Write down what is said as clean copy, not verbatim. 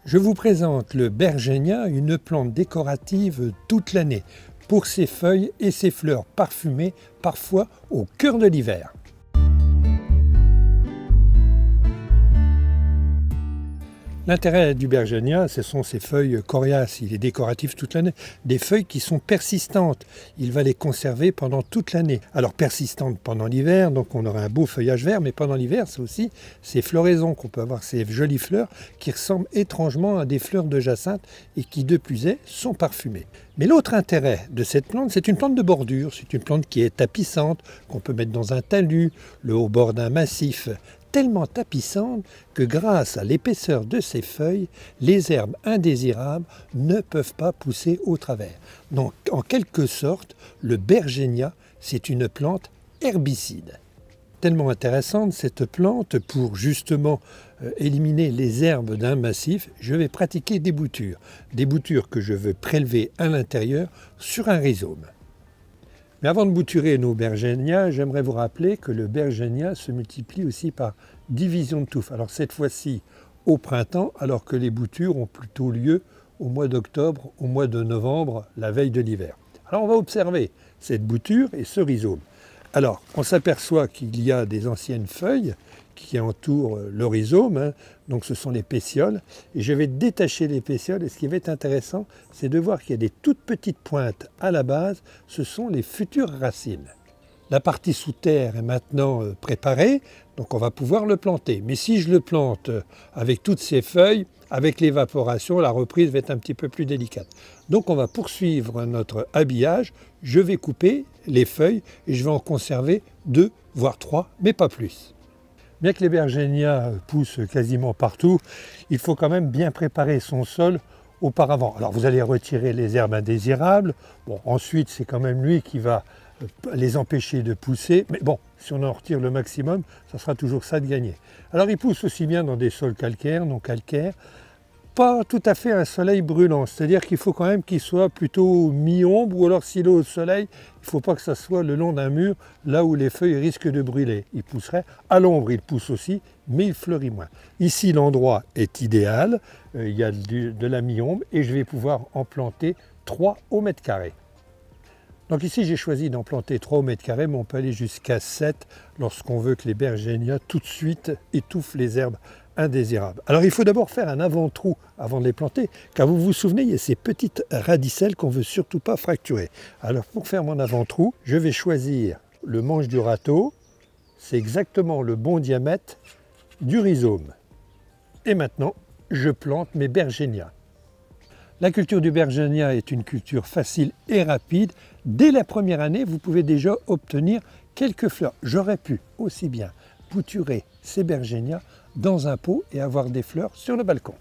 Je vous présente le Bergénia, une plante décorative toute l'année, pour ses feuilles et ses fleurs parfumées, parfois au cœur de l'hiver. L'intérêt du Bergénia, ce sont ses feuilles coriaces. Il est décoratif toute l'année. Des feuilles qui sont persistantes. Il va les conserver pendant toute l'année. Alors persistantes pendant l'hiver, donc on aura un beau feuillage vert, mais pendant l'hiver, c'est aussi ces floraisons qu'on peut avoir, ces jolies fleurs qui ressemblent étrangement à des fleurs de jacinthe et qui, de plus est, sont parfumées. Mais l'autre intérêt de cette plante, c'est une plante de bordure. C'est une plante qui est tapissante, qu'on peut mettre dans un talus, le haut bord d'un massif, tellement tapissante que grâce à l'épaisseur de ses feuilles, les herbes indésirables ne peuvent pas pousser au travers. Donc en quelque sorte, le Bergénia, c'est une plante herbicide. Tellement intéressante cette plante pour justement éliminer les herbes d'un massif, je vais pratiquer des boutures que je veux prélever à l'intérieur sur un rhizome. Mais avant de bouturer nos Bergénias, j'aimerais vous rappeler que le Bergénia se multiplie aussi par division de touffe. Alors cette fois-ci au printemps, alors que les boutures ont plutôt lieu au mois d'octobre, au mois de novembre, la veille de l'hiver. Alors on va observer cette bouture et ce rhizome. Alors on s'aperçoit qu'il y a des anciennes feuilles qui entourent le rhizome, donc ce sont les pétioles, et je vais détacher les pétioles, et ce qui va être intéressant, c'est de voir qu'il y a des toutes petites pointes à la base, ce sont les futures racines. La partie sous terre est maintenant préparée, donc on va pouvoir le planter. Mais si je le plante avec toutes ces feuilles, avec l'évaporation, la reprise va être un petit peu plus délicate. Donc on va poursuivre notre habillage, je vais couper les feuilles et je vais en conserver 2 voire 3, mais pas plus. Bien que les Bergénias poussent quasiment partout, il faut quand même bien préparer son sol auparavant. Alors vous allez retirer les herbes indésirables, bon, ensuite c'est quand même lui qui va les empêcher de pousser, mais bon, si on en retire le maximum, ça sera toujours ça de gagner. Alors il pousse aussi bien dans des sols calcaires, non calcaires, pas tout à fait un soleil brûlant, c'est-à-dire qu'il faut quand même qu'il soit plutôt mi-ombre, ou alors s'il est au soleil, il ne faut pas que ça soit le long d'un mur, là où les feuilles risquent de brûler. Il pousserait à l'ombre, il pousse aussi, mais il fleurit moins. Ici, l'endroit est idéal, il y a de la mi-ombre, et je vais pouvoir en planter 3 au mètre carré. Donc ici, j'ai choisi d'en planter 3 au mètre carré, mais on peut aller jusqu'à 7 lorsqu'on veut que les Bergénias tout de suite étouffent les herbes indésirables. Alors il faut d'abord faire un avant-trou avant de les planter, car vous vous souvenez, il y a ces petites radicelles qu'on ne veut surtout pas fracturer. Alors pour faire mon avant-trou, je vais choisir le manche du râteau, c'est exactement le bon diamètre du rhizome. Et maintenant, je plante mes Bergénias. La culture du Bergénia est une culture facile et rapide. Dès la première année, vous pouvez déjà obtenir quelques fleurs. J'aurais pu aussi bien bouturer ces Bergénias dans un pot et avoir des fleurs sur le balcon.